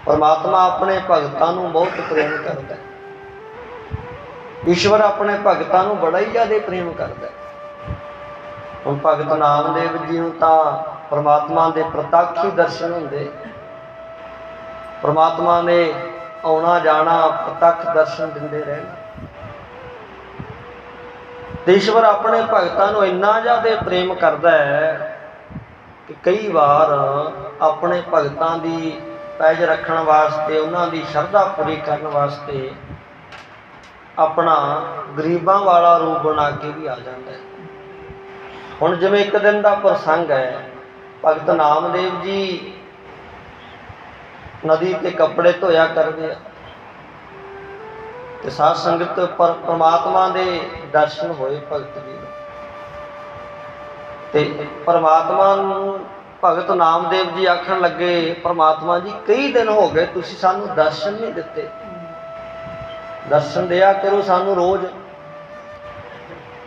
परमात्मा अपने भगतां नूं बहुत प्रेम करता है। ईश्वर अपने भगतां नूं बड़ा ही ज़्यादा प्रेम करता है। हुण भगत नामदेव जी नूं तां परमात्मा दे प्रत्यक्ष ही दर्शन हुंदे। परमात्मा ने आउणा जाना प्रत्यक्ष दर्शन दिंदे रहना। ईश्वर अपने भगतां नूं इन्ना ज़्यादा प्रेम करता है कि कई बार अपने भगतां दी पैज रखण वास्ते, उन्हां दी शरधा पूरी करन वास्ते अपना गरीबां वाला रूप बना के भी आ जाता है। हुण जिवें एक दिन का प्रसंग है, भगत नामदेव जी नदी ते कपड़े धोया करदे ते साध संगत पर परमात्मा दे दर्शन होए भगत जी ते परमात्मा नूं भगत नामदेव जी आखण लगे, परमात्मा जी कई दिन हो गए तुसीं सानूं दर्शन नहीं दिते, दर्शन दिया करो सानू रोज।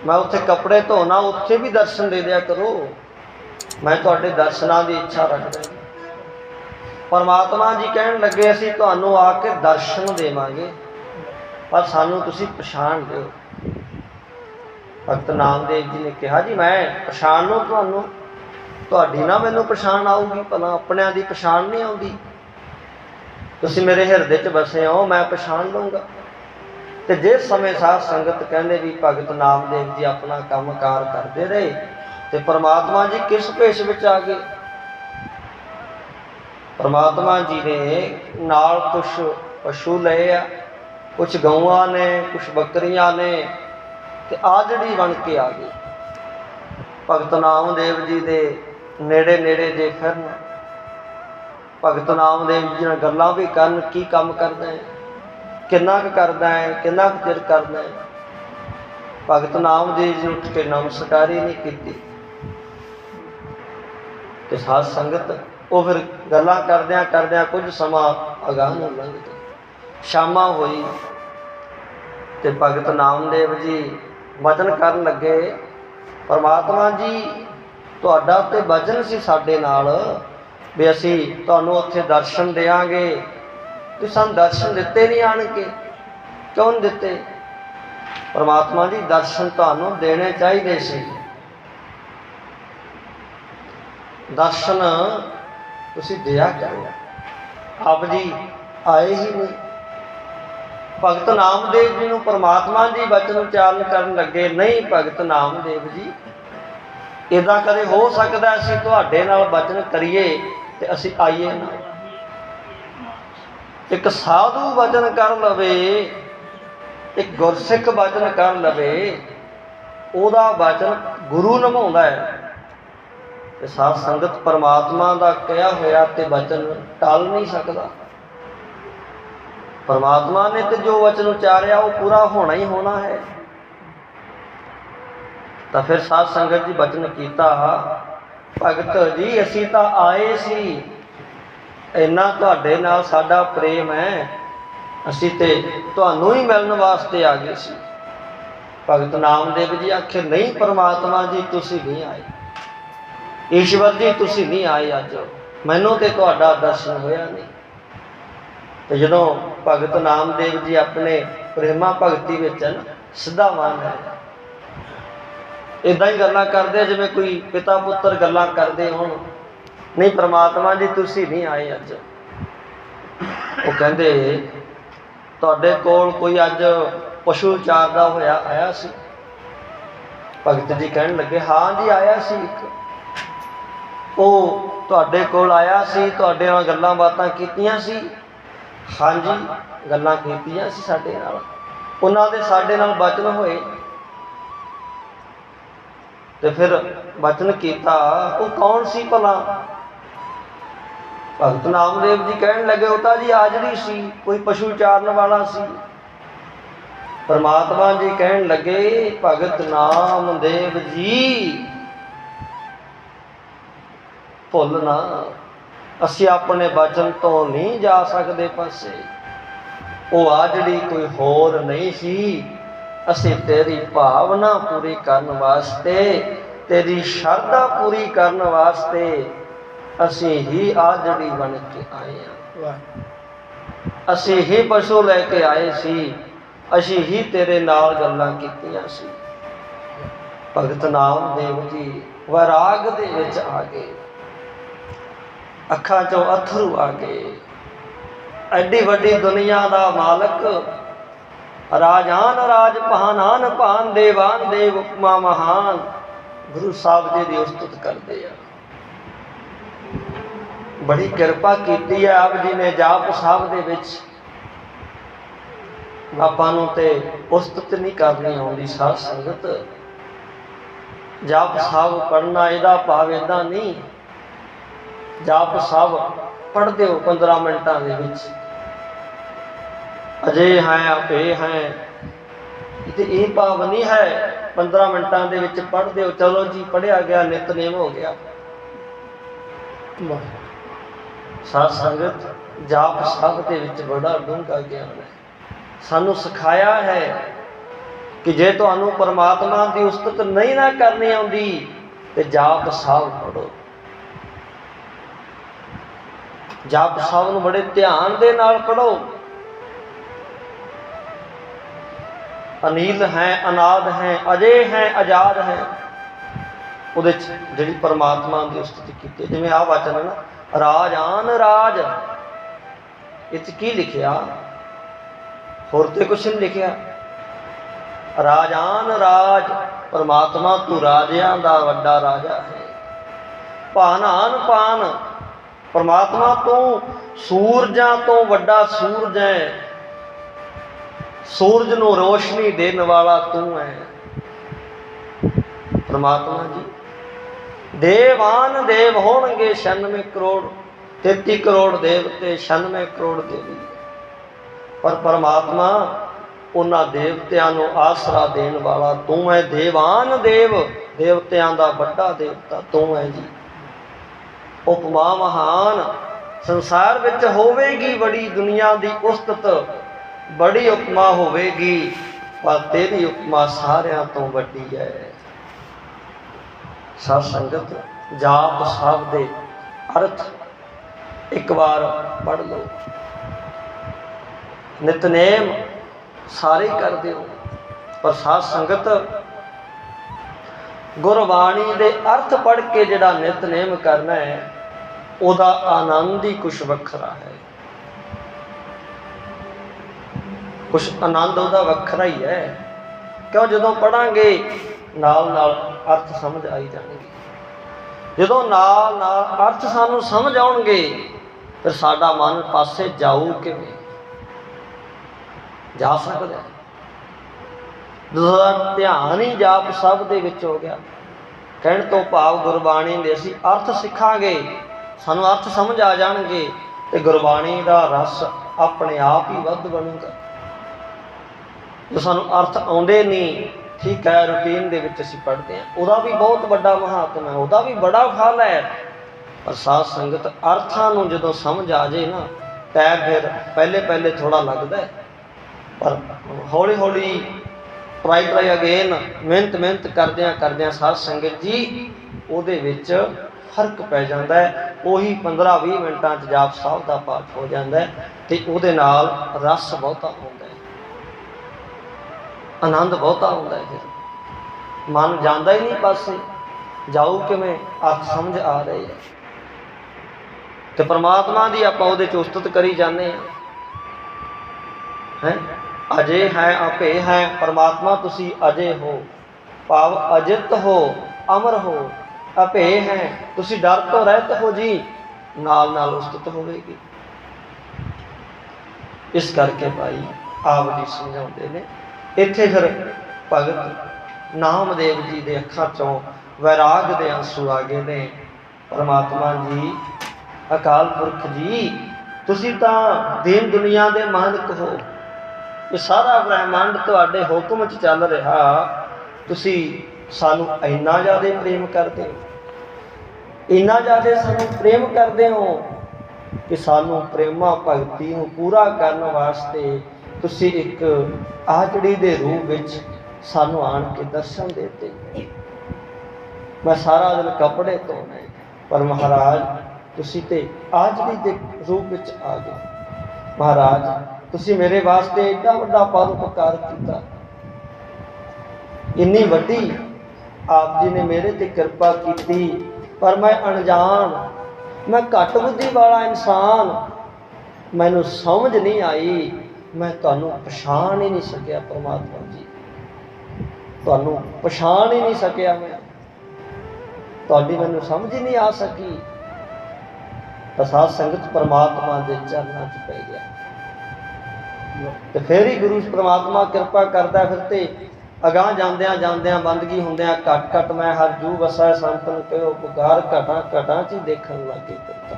मैं उत्थे कपड़े धोना, उत्थे भी दर्शन दे दिया करो, मैं तुहाडे दर्शनां दी इच्छा रखदा। परमात्मा जी कहण लगे असीं तुहानूं आके दर्शन देवांगे, पर सानू तुसीं पछाण दिओ। भगत नामदेव जी ने कहा जी मैं पछाण लूं तुहानूं, तुहाडी ना मैनूं पछाण आऊगी, भला अपणिआं दी पछाण नहीं आउंदी। तुसीं मेरे हिरदे च बसे हो, मैं पछाण लूँगा। तो जिस समय साध संगत कहते भी भगत नामदेव जी अपना काम कार करते रहे तो परमात्मा जी किस भेष में आ गए। परमात्मा जी ने नाल कुछ पशु लए आ, कुछ गऊआं ने, कुछ बकरियां ने, ते आजड़ी बन के आ गए। भगत नामदेव जी दे नेड़े नेड़े जे फिरन, भगत नामदेव जी नाल गल्लां भी करन, की काम करदा है, किन्ना क करदा है, किन्ना क चिर करदा है। भगत नामदेव जी उठ के नमस्कारी नहीं की। ते साध संगत वो फिर गल्लां करदियां करदियां कुछ समा अगाह लंघ गया। शामा होई ते भगत नामदेव जी वचन करन लगे, परमात्मा जी तुहाडा ते वचन सी साडे नाल भी असीं तुहानूं उत्थे दर्शन देंगे, तुसीं सानूं दर्शन दिते नहीं आण के, क्यों नहीं दिते। परमात्मा जी दर्शन तुहानूं देने चाहिए सी, दर्शन तुसीं दिया करो, आप जी आए ही नहीं। भगत नामदेव जी नूं परमात्मा जी वचन उच्चारण करन लगे, नहीं भगत नामदेव जी इदां कदे हो सकदा असीं तुहाडे नाल वचन करिए ते असीं आईए ना। एक साधु वचन कर लवे, एक गुरसिख वचन कर लवे, उहदा वचन गुरु निभाउंदा है। ते साध संगत परमात्मा दा कहा होया ते वचन टल नहीं सकदा। परमात्मा ने तो जो वचन उचारिया वो पूरा होना ही होना है। तो फिर साध संगत जी वचन कीता, भगत जी असीं तां आए सी, इन्ना तुहाडे नाल साडा प्रेम है, असीं ते तुहानूं ही मिलण वास्ते आ गए सी। भगत नामदेव जी आखे, नहीं परमात्मा जी तुसीं नहीं आए, ईश्वर जी तुसीं नहीं आए, अज मैनूं ते तुहाडा दर्शन होया नहीं। तो जदों भगत नामदेव जी अपने प्रेमा भगती विच है ना, सिद्धा मन है, इदां ही गल्लां करदे जिवें कोई पिता पुत्र गल्लां करदे होण, नहीं परमात्मा जी तुसीं नहीं आए अज। वो कहंदे तुहाडे कोल कोई अज पशु चारदा होया आया सी। भगत जी कहण लगे, हाँ जी आया सी, एक वो तुहाडे कोल आया सी, तुहाडे नाल गल्लां बातां कीतियां सी। हाँ जी गल्लां कीतियां सी साडे नाल, उन्हां दे साडे नाल वचन होए। ते फिर वचन कीता, वो कौन सी भला। भगत नामदेव जी कहण लगे, वो तां जी आजड़ी सी, कोई पशु चारन वाला सी। परमात्मा जी कहण लगे, भगत नामदेव जी भुल ना, असीं अपने वचन तो नहीं जा सकते पासे। वो आजड़ी कोई होर नहीं सी, असीं तेरी भावना पूरी करन वास्ते, तेरी शरधा पूरी करन वास्ते असीं ही आजड़ी बन के आए हैं। ਅਸੀਂ ਹੀ ਪਸ਼ੂ ਲੈ ਕੇ ਆਏ ਸੀ, ਅਸੀਂ ਹੀ ਤੇਰੇ ਨਾਲ ਗੱਲਾਂ ਕੀਤੀਆਂ ਸੀ। ਭਗਤ ਨਾਮਦੇਵ ਜੀ ਵੈਰਾਗ ਦੇ ਵਿੱਚ ਆ ਗਏ, ਅੱਖਾਂ ਚੋਂ ਅਥਰੂ ਆ ਗਏ। ਐਡੀ ਵੱਡੀ ਦੁਨੀਆ ਦਾ ਮਾਲਕ, ਰਾਜਾਨ ਰਾਜ ਭਾਨਾਨ ਭਾਨ, ਦੇਵਾਨ ਦੇਵ ਉਪਮਾ ਮਹਾਨ, ਗੁਰੂ ਸਾਹਿਬ ਜੀ ਦੀ ਉਸਤਤ ਕਰਦੇ ਆ। ਬੜੀ ਕਿਰਪਾ ਕੀਤੀ ਹੈ ਆਪ ਜੀ ਨੇ ਜਾਪ ਸਾਹਿਬ ਦੇ ਵਿੱਚ। ਆਪਾਂ ਨੂੰ ਤੇ ਉਸਤਤ ਨਹੀਂ ਕਰਨੀ ਆਉਂਦੀ ਸਾਧ ਸੰਗਤ। ਜਾਪ ਸਾਹਿਬ ਪੜ੍ਹਨਾ ਇਹਦਾ ਭਾਵ ਏਦਾਂ ਨਹੀਂ, ਜਾਪ ਸਾਹਿਬ ਪੜ੍ਹਦੇ ਹੋ 15 ਮਿੰਟਾਂ ਦੇ ਵਿੱਚ, ਅਜੇ ਹੈ ਆਪੇ ਹੈ, ਤੇ ਇਹ ਭਾਵ ਨਹੀਂ ਹੈ 15 ਮਿੰਟਾਂ ਦੇ ਵਿੱਚ ਪੜ੍ਹਦੇ ਹੋ, ਚਲੋ ਜੀ ਪੜ੍ਹਿਆ ਗਿਆ, ਨਿਤਨੇਮ ਹੋ ਗਿਆ। ਸਾਧ ਸੰਗਤ, ਜਾਪ ਸਾਹਿਬ ਦੇ ਵਿੱਚ ਬੜਾ ਡੂੰਘਾ ਗਿਆਨ ਹੈ। ਸਾਨੂੰ ਸਿਖਾਇਆ ਹੈ ਕਿ ਜੇ ਤੁਹਾਨੂੰ ਪਰਮਾਤਮਾ ਦੀ ਉਸਤਤ ਨਹੀਂ ਨਾ ਕਰਨੀ ਆਉਂਦੀ ਤੇ ਜਾਪ ਸਾਹਿਬ ਪੜ੍ਹੋ। ਜਾਪ ਸਾਹਿਬ ਨੂੰ ਬੜੇ ਧਿਆਨ ਦੇ ਨਾਲ ਪੜ੍ਹੋ। ਅਨੀਲ ਹੈ, ਅਨਾਦ ਹੈ, ਅਜੇ ਹੈ, ਆਜ਼ਾਦ ਹੈ, ਉਹਦੇ 'ਚ ਜਿਹੜੀ ਪਰਮਾਤਮਾ ਦੀ ਉਸਤਤ ਕੀਤੀ। ਜਿਵੇਂ ਆਹ ਵਚਨ ਹੈ ਨਾ, ਰਾਜਾਨ ਰਾਜ, ਇਹ 'ਚ ਕੀ ਲਿਖਿਆ? ਹੋਰ ਤੇ ਕੁਛ ਨਹੀਂ ਲਿਖਿਆ। ਰਾਜਾਨ ਰਾਜ, ਪਰਮਾਤਮਾ ਤੂੰ ਰਾਜਿਆਂ ਦਾ ਵੱਡਾ ਰਾਜਾ ਹੈ। ਭਾਨਾਨ ਭਾਨ, ਪਰਮਾਤਮਾ ਤੂੰ ਸੂਰਜਾਂ ਤੋਂ ਵੱਡਾ ਸੂਰਜ ਹੈ, ਸੂਰਜ ਨੂੰ ਰੋਸ਼ਨੀ ਦੇਣ ਵਾਲਾ ਤੂੰ ਹੈ ਪਰਮਾਤਮਾ ਜੀ। ਦੇਵਾਨ ਦੇਵ ਹੋਣਗੇ 96 ਕਰੋੜ, 33 ਕਰੋੜ ਦੇਵਤੇ, 96 ਕਰੋੜ ਦੇਵੀ, ਪਰ ਪਰਮਾਤਮਾ ਉਹਨਾਂ ਦੇਵਤਿਆਂ ਨੂੰ ਆਸਰਾ ਦੇਣ ਵਾਲਾ ਤੂੰ ਹੈ। ਦੇਵਾਨ ਦੇਵ, ਦੇਵਤਿਆਂ ਦਾ ਵੱਡਾ ਦੇਵਤਾ ਤੂੰ ਹੈ ਜੀ। ਉਪਮਾ ਮਹਾਨ, ਸੰਸਾਰ ਵਿੱਚ ਹੋਵੇਗੀ ਬੜੀ ਦੁਨੀਆ ਦੀ ਉਸਤਤ, ਬੜੀ ਉਪਮਾ ਹੋਵੇਗੀ, ਪਰ ਤੇਰੀ ਉਪਮਾ ਸਾਰਿਆਂ ਤੋਂ ਵੱਡੀ ਹੈ। ਸਾਧ ਸੰਗਤ, ਜਾਪ ਸਾਹਿਬ ਦੇ ਅਰਥ ਇੱਕ ਵਾਰ ਪੜ੍ਹ ਲਓ। ਨਿਤਨੇਮ ਸਾਰੇ ਕਰਦੇ ਹੋ, ਪਰ ਸਾਧ ਸੰਗਤ ਗੁਰਬਾਣੀ ਦੇ ਅਰਥ ਪੜ੍ਹ ਕੇ ਜਿਹੜਾ ਨਿਤਨੇਮ ਕਰਨਾ ਹੈ, ਉਹਦਾ ਆਨੰਦ ਹੀ ਕੁਛ ਵੱਖਰਾ ਹੈ। ਕੁਛ ਆਨੰਦ ਉਹਦਾ ਵੱਖਰਾ ਹੀ ਹੈ। ਕਿਉਂ? ਜਦੋਂ ਪੜਾਂਗੇ ਨਾਲ ਨਾਲ ਅਰਥ ਸਮਝ ਆਈ ਜਾਣਗੇ। ਜਦੋਂ ਨਾਲ ਨਾਲ ਅਰਥ ਸਾਨੂੰ ਸਮਝ ਆਉਣਗੇ, ਫਿਰ ਸਾਡਾ ਮਨ ਪਾਸੇ ਜਾਊ ਕਿਵੇਂ? ਜਾ ਸਕਦਾ ਜਦੋਂ ਧਿਆਨ ਹੀ ਜਾਪ ਸਾਹਿਬ ਦੇ ਵਿੱਚ ਹੋ ਗਿਆ। ਕਹਿਣ ਤੋਂ ਭਾਵ ਗੁਰਬਾਣੀ ਦੇ ਅਸੀਂ ਅਰਥ ਸਿੱਖਾਂਗੇ, ਸਾਨੂੰ ਅਰਥ ਸਮਝ ਆ ਜਾਣਗੇ, ਤੇ ਗੁਰਬਾਣੀ ਦਾ ਰਸ ਆਪਣੇ ਆਪ ਹੀ ਵੱਧ ਬਣੂਗਾ। ਜੋ ਸਾਨੂੰ ਅਰਥ ਆਉਂਦੇ ਨਹੀਂ, ਠੀਕ ਹੈ, ਰੂਟੀਨ ਦੇ ਵਿੱਚ ਅਸੀਂ ਪੜ੍ਹਦੇ ਹਾਂ, ਉਹਦਾ ਵੀ ਬਹੁਤ ਵੱਡਾ ਮਹਾਤਮ ਹੈ, ਉਹਦਾ ਵੀ ਬੜਾ ਫਲ ਹੈ। ਪਰ ਸਾਧ ਸੰਗਤ, ਅਰਥਾਂ ਨੂੰ ਜਦੋਂ ਸਮਝ ਆ ਜਾਏ ਨਾ, ਤਾਂ ਫਿਰ ਪਹਿਲੇ ਥੋੜ੍ਹਾ ਲੱਗਦਾ, ਪਰ ਹੌਲੀ ਹੌਲੀ ਟਰਾਈ ਅਗੇਨ, ਮਿਹਨਤ ਕਰਦਿਆਂ ਸਾਧ ਸੰਗਤ ਜੀ ਉਹਦੇ ਵਿੱਚ ਫਰਕ ਪੈ ਜਾਂਦਾ ਹੈ। ਉਹੀ 15-20 ਮਿੰਟਾਂ 'ਚ ਜਾਪ ਸਾਹਿਬ ਦਾ ਪਾਠ ਹੋ ਜਾਂਦਾ ਹੈ, ਤੇ ਉਹਦੇ ਨਾਲ ਰਸ ਬਹੁਤਾ ਆਉਂਦਾ ਹੈ, ਆਨੰਦ ਬਹੁਤਾ ਆਉਂਦਾ ਹੈ। ਫਿਰ ਮਨ ਜਾਂਦਾ ਹੀ ਨਹੀਂ ਪਾਸੇ, ਜਾਊ ਕਿਵੇਂ? ਅਰਥ ਸਮਝ ਆ ਰਹੇ ਹੈ, ਤੇ ਪਰਮਾਤਮਾ ਦੀ ਆਪਾਂ ਉਹਦੇ 'ਚ ਉਸਤਤ ਕਰੀ ਜਾਂਦੇ ਹਾਂ। ਅਜੇ ਹੈ ਆਪੇ ਹੈ, ਪਰਮਾਤਮਾ ਤੁਸੀਂ ਅਜੇ ਹੋ, ਭਾਵ ਅਜਿਤ ਹੋ, ਅਮਰ ਹੋ। ਆਪੇ ਹੈ, ਤੁਸੀਂ ਡਰ ਤੋਂ ਰਹਿਤ ਹੋ ਜੀ, ਨਾਲ ਨਾਲ ਉਸਤਤ ਹੋਵੇਗੀ। ਇਸ ਕਰਕੇ ਭਾਈ ਆਪ ਜੀ ਸਮਝਾਉਂਦੇ ਨੇ। ਇੱਥੇ ਫਿਰ ਭਗਤ ਨਾਮਦੇਵ ਜੀ ਦੇ ਅੱਖਾਂ 'ਚੋਂ ਵੈਰਾਗ ਦੇ ਆਂਸੂ ਆ ਗਏ ਨੇ। ਪਰਮਾਤਮਾ ਜੀ, ਅਕਾਲ ਪੁਰਖ ਜੀ, ਤੁਸੀਂ ਤਾਂ ਦੀਨ ਦੁਨੀਆ ਦੇ ਮਾਲਕ ਹੋ, ਇਹ ਸਾਰਾ ਬ੍ਰਹਿਮੰਡ ਤੁਹਾਡੇ ਹੁਕਮ 'ਚ ਚੱਲ ਰਿਹਾ, ਤੁਸੀਂ ਸਾਨੂੰ ਇੰਨਾ ਜ਼ਿਆਦਾ ਪ੍ਰੇਮ ਕਰਦੇ ਹੋ, ਇੰਨਾ ਜ਼ਿਆਦਾ ਸਾਨੂੰ ਪ੍ਰੇਮ ਕਰਦੇ ਹੋ ਕਿ ਸਾਨੂੰ ਪ੍ਰੇਮਾ ਭਗਤੀ ਨੂੰ ਪੂਰਾ ਕਰਨ ਵਾਸਤੇ ਤੁਸੀਂ ਇੱਕ ਆਜੜੀ ਦੇ ਰੂਪ ਵਿੱਚ ਸਾਨੂੰ ਆਣ ਕੇ ਦਰਸ਼ਨ ਦਿੱਤੇ। ਮੈਂ ਸਾਰਾ ਦਿਨ ਕੱਪੜੇ ਧੋਣੇ, ਪਰ ਮਹਾਰਾਜ ਤੁਸੀਂ ਤੇ ਆਜੜੀ ਦੇ ਰੂਪ ਵਿੱਚ ਆ ਗਏ। महाराज तुसी मेरे वास्ते एडा वड्डा परोपकार किया, इन्नी वड्डी आप जी ने मेरे ते कृपा की, पर मैं अनजान, मैं घट बुद्धि वाला इंसान, मैनू समझ नहीं आई, मैं तुहानू पछाण ही नहीं सकिया। परमात्मा जी तुहानू पछाण ही नहीं सकिया, मैं तुहाडी मैनू समझ ही नहीं आ सकी। तो साध संगत परमात्मा के चरणों च पै गया। तो फिर ही गुरु परमात्मा कृपा करता, फिर ते अगाह जांदियां जांदियां बंदगी हुंदियां घट घट मैं हर जू वसै संतन कहो पुकार, घटा घटा च देखण लगे फिरता।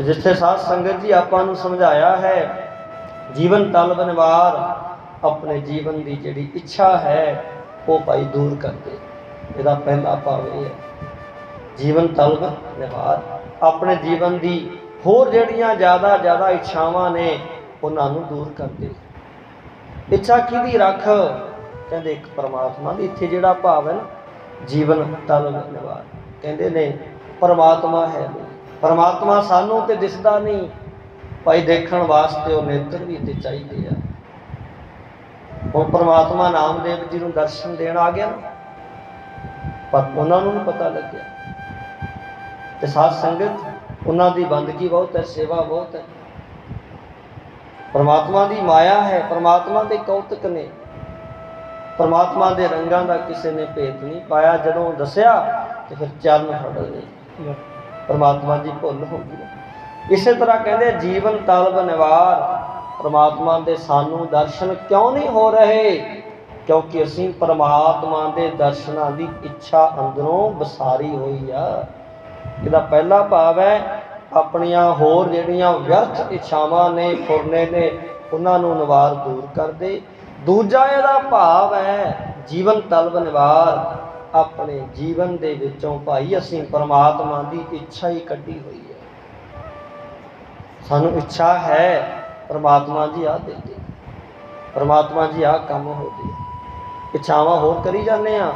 जिथे साध संगत जी आपां नूं समझाया है, जीवन तलब निवार, अपने जीवन की जिहड़ी इच्छा है वो भाई दूर कर दे। इसदा पहला भाव यह है, जीवन तलब निवार, अपने जीवन की होर जिहड़ियां ज़्यादा इच्छावां ने उन्हां नूं दूर कर दे। इच्छा किहदी रख, कहंदे एक परमात्मा दी। इत्थे जिहड़ा भाव है ना, जीवन तलब निवार, कहंदे ने परमात्मा है नहीं, परमात्मा सानू ते दिसदा नहीं भाई, देखण वास्ते वो नेत्र भी ते चाहिए आ। हुण परमात्मा नामदेव जी नूं दर्शन देण आ गया ना, पर उन्हां नूं नहीं पता लग्या। ते साध संगत उन्हां दी बंदगी बहुत है, सेवा बहुत है, परमात्मा दी माया है, परमात्मा दे कौतक ने, परमात्मा दे रंगां दा किसी ने भेद नहीं पाया। जदों दसिया तो फिर चरण फड़ लए, परमात्मा की भुल हो गई। इस तरह कहते जीवन तलब निवार, परमात्मा के सानू दर्शन क्यों नहीं हो रहे, क्योंकि असी परमात्मा के दर्शनों की इच्छा अंदरों बसारी हुई आ। इसका पहला भाव है अपनियां होर जिहड़ियां व्यर्थ इच्छावां ने फुरने ने उन्हां नूं निवार दूर कर दे। दूजा इहदा भाव है जीवन तलब निवार, अपने जीवन दे विचों भाई असी परमात्मा की इच्छा ही कढ़ी हुई है। सानू इच्छा है परमात्मा जी आ दे दे, परमात्मा जी आ काम हो दे, इच्छावां होर करी जाने आ,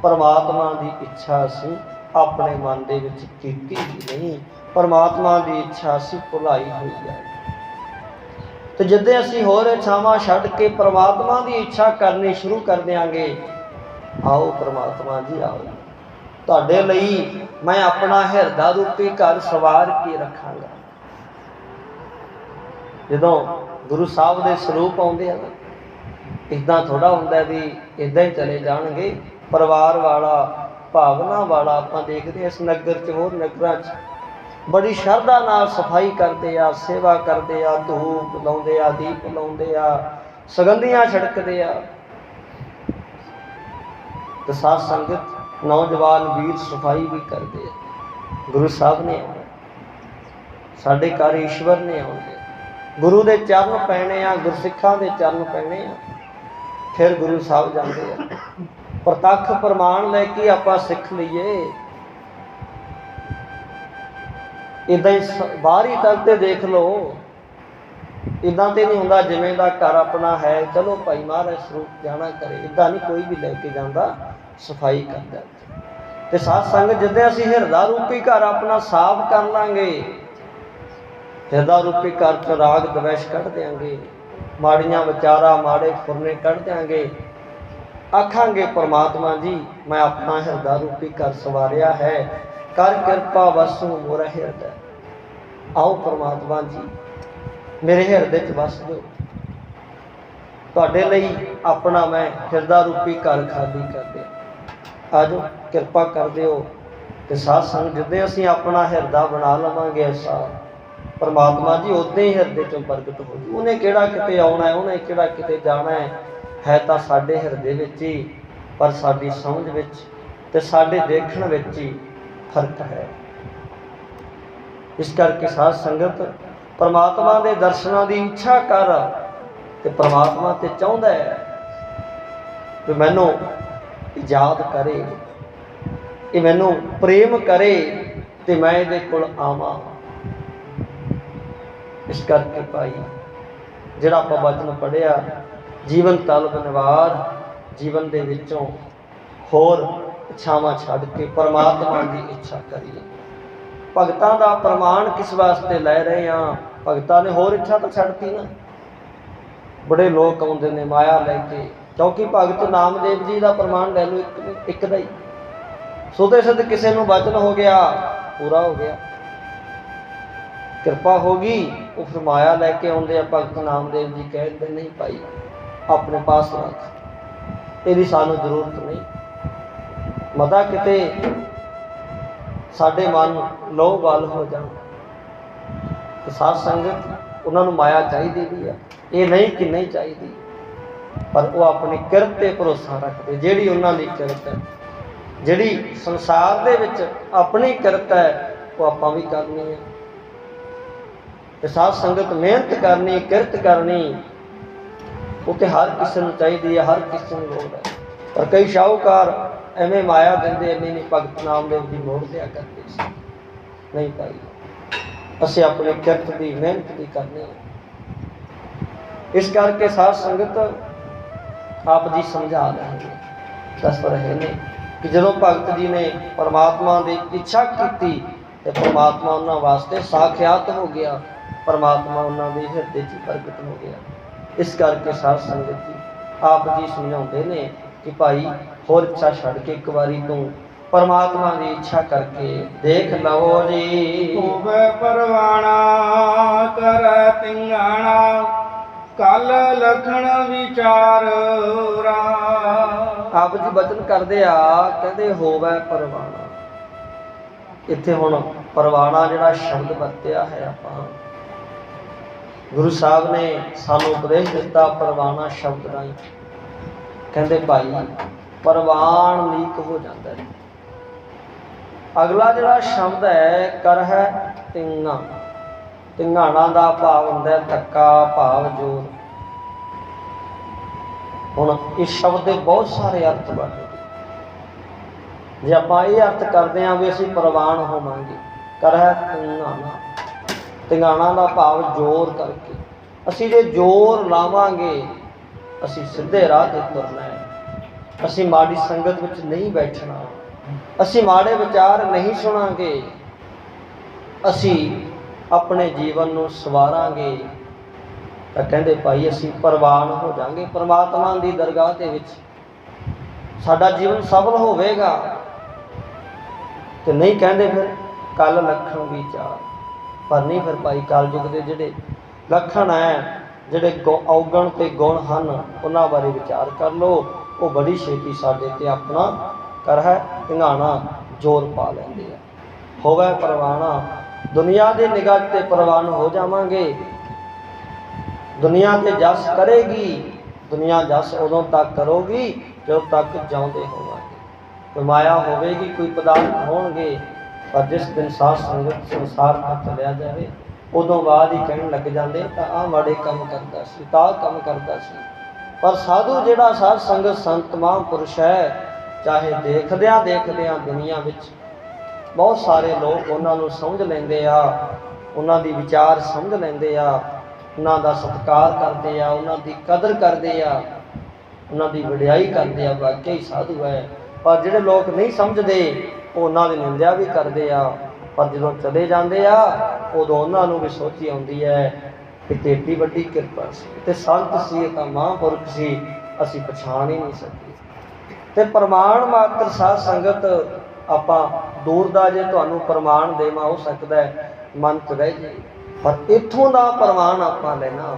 परमात्मा की इच्छा असी अपने मन दे विच कीती ही नहीं, परमात्मा की इच्छा असी भुलाई हुई है। तो जिद्दे असी होर इच्छावां छड्ड के परमात्मा की इच्छा करनी शुरू कर देंगे, आओ परमात्मा जी आओ, तुहाडे लई मैं अपना हिरदा रूपी घर सवार के रखांगा। जदों गुरु साहब के सरूप आउंदे हैं ना, इदां थोड़ा हुंदा भी इदां ही चले जाणगे। परिवार वाला भावना वाला आपां देखदे इस नगर च होर नगरां च बड़ी शरधा नाल सफाई करते आ, सेवा करते आ, धूप लाउंदे आ, दीप लाउंदे आ, सगंधियां छिड़कदे आ। तो साध संगत नौजवान वीर सफाई भी करते हैं। गुरु साहब ने आना, साडे घर ईश्वर ने आउंदे, गुरु के चरण पैने आ, गुरसिखां दे चरण पैने आ, फिर गुरु साहब जाते हैं। प्रतख प्रमाण लैके आपां सिख लईए, इदां ही बाहरी तल ते देख लो, इदां ते नहीं हुंदा जिवें दा घर अपना है चलो भाई महाराज सरूप जाना करे, इदां नहीं कोई भी लैके जांदा, सफाई करदा। ते साध संगत जिद्दे असीं हिरदा रूपी घर अपना साफ कर लांगे, हिरदा रूपी घर च राग द्वेष कढ़ देंगे, माड़ियां विचारा माड़े फुरने कढ़ देंगे, आखांगे परमात्मा जी मैं अपना हिरदा रूपी घर सवारिया है, कर कृपा वसू मोरा हिरदा। आओ परमात्मा जी मेरे हिरदे च वस जाओ, तुहाडे लई अपना मैं हिरदा रूपी घर खाली कर दे, आ जाओ कृपा कर दिओ। ते साध संग जिद्दे असीं अपना हिरदा बना लवांगे ऐसा, परमात्मा जी उद्दे ही हिरदे चों प्रगट हो जू। उन्हें किहड़ा किते आउणा है, उन्हें किहड़ा किते जाना है तां साडे हिरदे विच ही, पर साडी समझ विच ते साडे देखण विच ही फर्क है। इस करके साध संगत परमात्मा के दर्शनों की इच्छा कर, ते परमात्मा ते चाहुंदा है कि मैनू याद करे, ये मैनू प्रेम करे ते मैं इहदे कोल आवां। इस करके भाई जिहड़ा आपां वचन पढ़िया जीवन तलब निवार, जीवन दे विचों होर इच्छावां छड्ड के परमात्मा की इच्छा करिए। ਭਗਤਾਂ ਦਾ ਪ੍ਰਮਾਣ ਕਿਸ ਵਾਸਤੇ ਲੈ ਰਹੇ ਹਾਂ? ਭਗਤਾਂ ਨੇ ਹੋਰ ਇੱਛਾ ਤਾਂ ਛੱਡਤੀ ਨਾ। ਬੜੇ ਲੋਕ ਆਉਂਦੇ ਨੇ ਮਾਇਆ ਲੈ ਕੇ, ਕਿਉਂਕਿ ਭਗਤ ਨਾਮਦੇਵ ਜੀ ਦਾ ਪ੍ਰਮਾਣ ਲੈ ਲਓ, ਇੱਕ ਦਾ ਹੀ ਸੁਦੇ ਸਿੱਧ ਕਿਸੇ ਨੂੰ ਬਚਨ ਹੋ ਗਿਆ, ਪੂਰਾ ਹੋ ਗਿਆ, ਕਿਰਪਾ ਹੋ ਗਈ। ਉਹ ਫਿਰ ਮਾਇਆ ਲੈ ਕੇ ਆਉਂਦੇ ਆ। ਭਗਤ ਨਾਮਦੇਵ ਜੀ ਕਹਿੰਦੇ ਨਹੀਂ ਭਾਈ, ਆਪਣੇ ਪਾਸ ਰੱਖ, ਇਹਦੀ ਸਾਨੂੰ ਜ਼ਰੂਰਤ ਨਹੀਂ। ਮਤਾ ਕਿਤੇ ਸਾਡੇ ਮਨ ਲੋਭ ਵੱਲ ਹੋ ਜਾਣ। ਤੇ ਸਾਧ ਸੰਗਤ ਉਹਨਾਂ ਨੂੰ ਮਾਇਆ ਚਾਹੀਦੀ ਵੀ ਆ, ਇਹ ਨਹੀਂ ਕਿ ਨਹੀਂ ਚਾਹੀਦੀ, ਪਰ ਉਹ ਆਪਣੀ ਕਿਰਤ ਤੇ ਭਰੋਸਾ ਰੱਖਦੇ। ਜਿਹੜੀ ਉਹਨਾਂ ਦੀ ਕਿਰਤ ਹੈ, ਜਿਹੜੀ ਸੰਸਾਰ ਦੇ ਵਿੱਚ ਆਪਣੀ ਕਿਰਤ ਹੈ, ਉਹ ਆਪਾਂ ਵੀ ਕਰਨੀ ਹੈ। ਤੇ ਸਾਧ ਸੰਗਤ ਮਿਹਨਤ ਕਰਨੀ, ਕਿਰਤ ਕਰਨੀ, ਉਹ ਤੇ ਹਰ ਕਿਸੇ ਨੂੰ ਚਾਹੀਦੀ ਹੈ, ਹਰ ਕਿਸੇ ਨੂੰ ਲੋੜ ਹੈ। ਪਰ ਕਈ ਸ਼ਾਹੂਕਾਰ ਐਵੇਂ ਮਾਇਆ ਦਿੰਦੇ, ਨਹੀਂ ਭਗਤ ਨਾਮਦੇਵ ਦੀ ਮੋੜ ਦਿਆ ਕਰਦੇ ਸੀ। ਨਹੀਂ ਭਾਈ, ਅਸੀਂ ਆਪਣੇ ਕਿਰਤ ਦੀ ਮਿਹਨਤ ਦੀ ਕਰਨੀ ਹੈ। ਇਸ ਕਰਕੇ ਸਾਧ ਸੰਗਤ ਆਪ ਜੀ ਸਮਝਾ ਰਹੇ ਦੱਸ ਰਹੇ ਨੇ ਕਿ ਜਦੋਂ ਭਗਤ ਜੀ ਨੇ ਪਰਮਾਤਮਾ ਦੀ ਇੱਛਾ ਕੀਤੀ ਤੇ ਪਰਮਾਤਮਾ ਉਹਨਾਂ ਵਾਸਤੇ ਸਾਖਿਆਤ ਹੋ ਗਿਆ, ਪਰਮਾਤਮਾ ਉਹਨਾਂ ਦੇ ਹਿਰਦੇ 'ਚ ਪ੍ਰਗਟ ਹੋ ਗਿਆ। ਇਸ ਕਰਕੇ ਸਾਧ ਸੰਗਤ ਜੀ ਆਪ ਜੀ ਸਮਝਾਉਂਦੇ ਨੇ ਕਿ ਭਾਈ ਹੋਰ ਇੱਛਾ ਛੱਡ ਕੇ ਇੱਕ ਵਾਰੀ ਤੂੰ ਪਰਮਾਤਮਾ ਦੀ ਇੱਛਾ ਕਰਕੇ ਦੇਖ ਲਵੋ ਜੀ। ਹੋਵੇ ਪਰਵਾਣਾ ਕਰੈ ਤਿੰਗਾਣਾ, ਕਲ ਲਖਣ ਵਿਚਾਰ ਰਾ। ਆਪ ਜੀ ਬਚਨ ਕਰਦੇ ਆ, ਕਹਿੰਦੇ ਹੋਵੇ ਪਰਵਾਣਾ। ਇੱਥੇ ਹੁਣ ਪਰਵਾਣਾ ਜਿਹੜਾ ਸ਼ਬਦ ਵਰਤਿਆ ਹੈ, ਆਪਾਂ ਗੁਰੂ ਸਾਹਿਬ ਨੇ ਸਾਨੂੰ ਉਪਦੇਸ਼ ਦਿੱਤਾ ਪਰਵਾਣਾ ਸ਼ਬਦ ਰਾਹੀਂ। ਕਹਿੰਦੇ ਭਾਈ ਪਰਵਾਨ ਲੀਕ ਹੋ ਜਾਂਦਾ ਹੈ। ਅਗਲਾ ਜਿਹੜਾ ਸ਼ਬਦ ਹੈ ਕਰ ਹੈ ਤਿੰਗਾ, ਤਿੰਗਾਣਾ ਦਾ ਭਾਵ ਹੁੰਦਾ ਧੱਕਾ, ਭਾਵ ਜੋਰ। ਹੁਣ ਇਸ ਸ਼ਬਦ ਦੇ ਬਹੁਤ ਸਾਰੇ ਅਰਥ ਬਣਦੇ। ਜੇ ਆਪਾਂ ਇਹ ਅਰਥ ਕਰਦੇ ਹਾਂ ਵੀ ਅਸੀਂ ਪ੍ਰਵਾਨ ਹੋਵਾਂਗੇ, ਕਰ ਹੈ ਤਿੰਗਾਣਾ, ਤਿੰਗਾਣਾ ਦਾ ਭਾਵ ਜ਼ੋਰ ਕਰਕੇ। ਅਸੀਂ ਜੇ ਜ਼ੋਰ ਲਾਵਾਂਗੇ, ਅਸੀਂ ਸਿੱਧੇ ਰਾਹ ਤੇ ਤੁਰਨਾ ਹੈ। ਅਸੀਂ ਮਾੜੀ ਸੰਗਤ ਵਿੱਚ ਨਹੀਂ ਬੈਠਣਾ, ਅਸੀਂ ਮਾੜੇ ਵਿਚਾਰ ਨਹੀਂ ਸੁਣਾਂਗੇ, ਅਸੀਂ ਆਪਣੇ ਜੀਵਨ ਨੂੰ ਸਵਾਰਾਂਗੇ। ਤਾਂ ਕਹਿੰਦੇ ਭਾਈ ਅਸੀਂ ਪ੍ਰਵਾਨ ਹੋ ਜਾਵਾਂਗੇ ਪਰਮਾਤਮਾ ਦੀ ਦਰਗਾਹ ਦੇ ਵਿੱਚ, ਸਾਡਾ ਜੀਵਨ ਸਫਲ ਹੋਵੇਗਾ। ਤੇ ਨਹੀਂ ਕਹਿੰਦੇ ਫਿਰ ਕਲ ਲੱਖਣ ਵਿਚਾਰ, ਪਰ ਨਹੀਂ ਫਿਰ ਭਾਈ ਕਲਯੁਗ ਦੇ ਜਿਹੜੇ ਲੱਖਣ ਹੈ, ਜਿਹੜੇ ਔਗਣ ਤੇ ਗੁਣ ਹਨ, ਉਹਨਾਂ ਬਾਰੇ ਵਿਚਾਰ ਕਰ ਲਓ। ਉਹ ਬੜੀ ਛੇਤੀ ਸਾਡੇ ਤੇ ਆਪਣਾ ਕਰ ਹੈ ਧਿਆਣਾ ਜ਼ੋਰ ਪਾ ਲੈਂਦੇ ਆ। ਹੋਵੇ ਪਰਵਾਨਾ, ਦੁਨੀਆ ਦੀ ਨਿਗਾਹ ਤੇ ਪ੍ਰਵਾਨ ਹੋ ਜਾਵਾਂਗੇ। ਦੁਨੀਆ ਤੇ ਜਸ ਕਰੇਗੀ, ਦੁਨੀਆ ਜਸ ਉਦੋਂ ਤੱਕ ਕਰੋਗੀ ਜਦੋਂ ਤੱਕ ਜਿਉਂਦੇ ਹੋਵਾਂਗੇ। ਕੋਈ ਮਾਇਆ ਹੋਵੇਗੀ, ਕੋਈ ਪਦਾਰਥ ਹੋਣਗੇ, ਪਰ ਜਿਸ ਦਿਨ ਸਾਧ ਸੰਗਤ ਸੰਸਾਰ ਤੋਂ ਚਲਿਆ ਜਾਵੇ, ਉਦੋਂ ਬਾਅਦ ਹੀ ਕਹਿਣ ਲੱਗ ਜਾਂਦੇ ਤਾਂ ਆਹ ਮਾੜੇ ਕੰਮ ਕਰਦਾ ਸੀ, ਤਾਂ ਕੰਮ ਕਰਦਾ ਸੀ। ਪਰ ਸਾਧੂ ਜਿਹੜਾ ਸਾਧ ਸੰਗਤ ਸੰਤ ਮਹਾਂਪੁਰਸ਼ ਹੈ, ਚਾਹੇ ਦੇਖਦਿਆਂ ਦੇਖਦਿਆਂ ਦੁਨੀਆ ਵਿੱਚ ਬਹੁਤ ਸਾਰੇ ਲੋਕ ਉਹਨਾਂ ਨੂੰ ਸਮਝ ਲੈਂਦੇ ਆ, ਉਹਨਾਂ ਦੀ ਵਿਚਾਰ ਸਮਝ ਲੈਂਦੇ ਆ, ਉਹਨਾਂ ਦਾ ਸਤਿਕਾਰ ਕਰਦੇ ਆ, ਉਹਨਾਂ ਦੀ ਕਦਰ ਕਰਦੇ ਆ, ਉਹਨਾਂ ਦੀ ਵਡਿਆਈ ਕਰਦੇ ਆ, ਵਾਕਈ ਸਾਧੂ ਹੈ। ਪਰ ਜਿਹੜੇ ਲੋਕ ਨਹੀਂ ਸਮਝਦੇ, ਉਹ ਉਹਨਾਂ ਦੀ ਨਿੰਦਿਆ ਵੀ ਕਰਦੇ ਆ। ਪਰ ਜਦੋਂ ਚਲੇ ਜਾਂਦੇ ਆ, ਉਦੋਂ ਉਹਨਾਂ ਨੂੰ ਵੀ ਸੋਚੀ ਆਉਂਦੀ ਹੈ ਕਿ ਤੇਰੀ ਵੱਡੀ ਕਿਰਪਾ ਸੀ, ਤੇ ਸੰਤ ਸੀ, ਤਾਂ ਮਹਾਂਪੁਰਖ ਸੀ, ਅਸੀਂ ਪਛਾਣ ਹੀ ਨਹੀਂ ਸਕੇ। ਤੇ ਪ੍ਰਮਾਣ ਮਾਤਰ ਸਾਧ ਸੰਗਤ ਆਪਾਂ ਦੂਰ ਦਾ ਜੇ ਤੁਹਾਨੂੰ ਪ੍ਰਮਾਣ ਦੇਵਾਂ, ਹੋ ਸਕਦਾ ਹੈ ਮਨ 'ਚ ਰਹਿ ਜਾਏ, ਪਰ ਇੱਥੋਂ ਦਾ ਪ੍ਰਮਾਣ ਆਪਾਂ ਲੈਣਾ।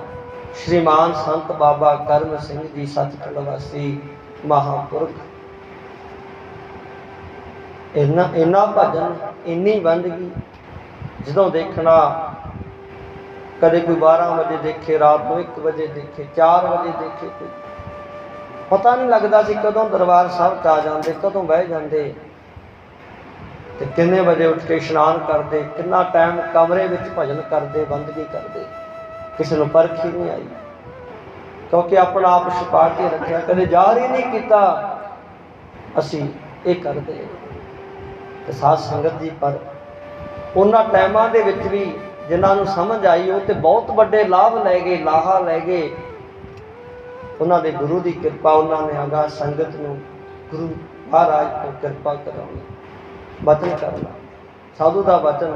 ਸ਼੍ਰੀਮਾਨ ਸੰਤ ਬਾਬਾ ਕਰਮ ਸਿੰਘ ਜੀ ਸੱਚਖੰਡ ਵਾਸੀ ਮਹਾਂਪੁਰਖ, ਇੰਨਾ ਭਜਨ, ਇੰਨੀ ਬੰਦਗੀ, ਜਦੋਂ ਦੇਖਣਾ ਕਦੇ ਕੋਈ 12 ਵਜੇ ਦੇਖੇ, ਰਾਤ ਨੂੰ 1 ਵਜੇ ਦੇਖੇ, 4 ਵਜੇ ਦੇਖੇ, ਕੋਈ ਪਤਾ ਨਹੀਂ ਲੱਗਦਾ ਸੀ ਕਦੋਂ ਦਰਬਾਰ ਸਾਹਿਬ 'ਚ ਆ ਜਾਂਦੇ, ਕਦੋਂ ਬਹਿ ਜਾਂਦੇ, ਤੇ ਕਿੰਨੇ ਵਜੇ ਉੱਠ ਕੇ ਇਸ਼ਨਾਨ ਕਰਦੇ, ਕਿੰਨਾ ਟਾਈਮ ਕਮਰੇ ਵਿੱਚ ਭਜਨ ਕਰਦੇ, ਬੰਦਗੀ ਕਰਦੇ। ਕਿਸੇ ਨੂੰ ਪਰਖ ਹੀ ਨਹੀਂ ਆਈ, ਕਿਉਂਕਿ ਆਪਣਾ ਆਪ ਛੁਪਾ ਕੇ ਰੱਖਿਆ, ਕਦੇ ਜ਼ਾਹਰ ਹੀ ਨਹੀਂ ਕੀਤਾ ਅਸੀਂ ਇਹ ਕਰਦੇ। ਤੇ ਸਾਧ ਸੰਗਤ ਜੀ, ਪਰ ਉਹਨਾਂ ਟਾਈਮਾਂ ਦੇ ਵਿੱਚ ਵੀ ਜਿਨ੍ਹਾਂ ਨੂੰ ਸਮਝ ਆਈ, ਉਹ ਤੇ ਬਹੁਤ ਵੱਡੇ ਲਾਭ ਲੈ ਗਏ, ਲਾਹਾ ਲੈ ਗਏ। ਉਹਨਾਂ ਦੇ ਗੁਰੂ ਦੀ ਕਿਰਪਾ, ਉਹਨਾਂ ਨੇ ਅਗਾਂਹ ਸੰਗਤ ਨੂੰ ਗੁਰੂ ਮਹਾਰਾਜ ਤੋਂ ਕਿਰਪਾ ਕਰਾਉਣੀ, ਬਚਨ ਕਰਨਾ। ਸਾਧੂ ਦਾ ਬਚਨ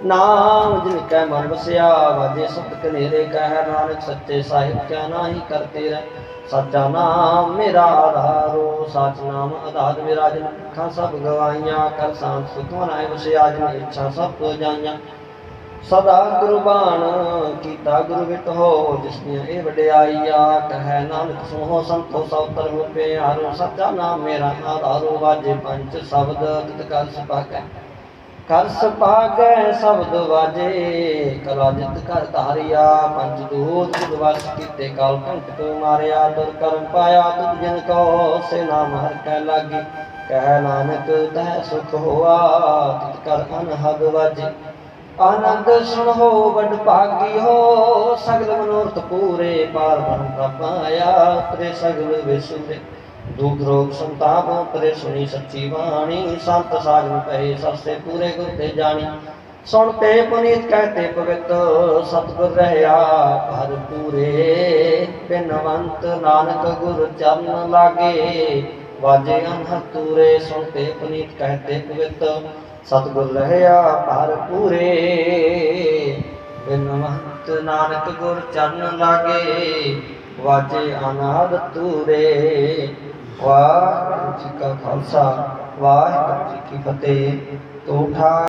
नाम जिनकै मन बसिया वाजे सत कनेरे कह नानक सच्चे साहिब क्या नाही करते रह सच्चा नाम मेरा आधारो सच नाम आधार मेरा जिन भुखा सब गवाइया कर शांत सुख मनाए बसिया जिन इच्छा सब तो जाइया सदा कुर्बान कीता गुरु विट हो जिसने ए वड्याइया कह नानक सुनो संतो सौतर हो प्यारो सच्चा नाम मेरा आधारो वाजे पंच शब्द तित कर सपाकै कर सपाकै शब्द वाजे कलाजित कर धारिया पंच दूत दिवस कीते काल कंठ तो मारिया दुर कर्म पाया तुझ जन को से नाम हर कै लागी कह नानक तह सुख होआ तित कर अनहद वाजे आनंद सुन हो बड़ भागी हो सगल मनोरथ पूरे पार ब्रह्म पाया उतरे सगल विसुरे दुख रोग संताप उतरे सुनी सच्ची वाणी संत साजन कहे सबसे पूरे गुर ते जानी सुनते पुनीत कहते पवित्र सतगुर रहया भर पूरे बिनवंत नानक गुर चरण लागे वाजे अनहद तूरे सुनते पुनीत कहते पवित्र सतगुर रहया भर पूरे बिनवंत नानक गुर चरण लागे वाजे अनाद तूरे वाहिगुरू जी का खालसा वाहिगुरू जी की फतेह। तो उठा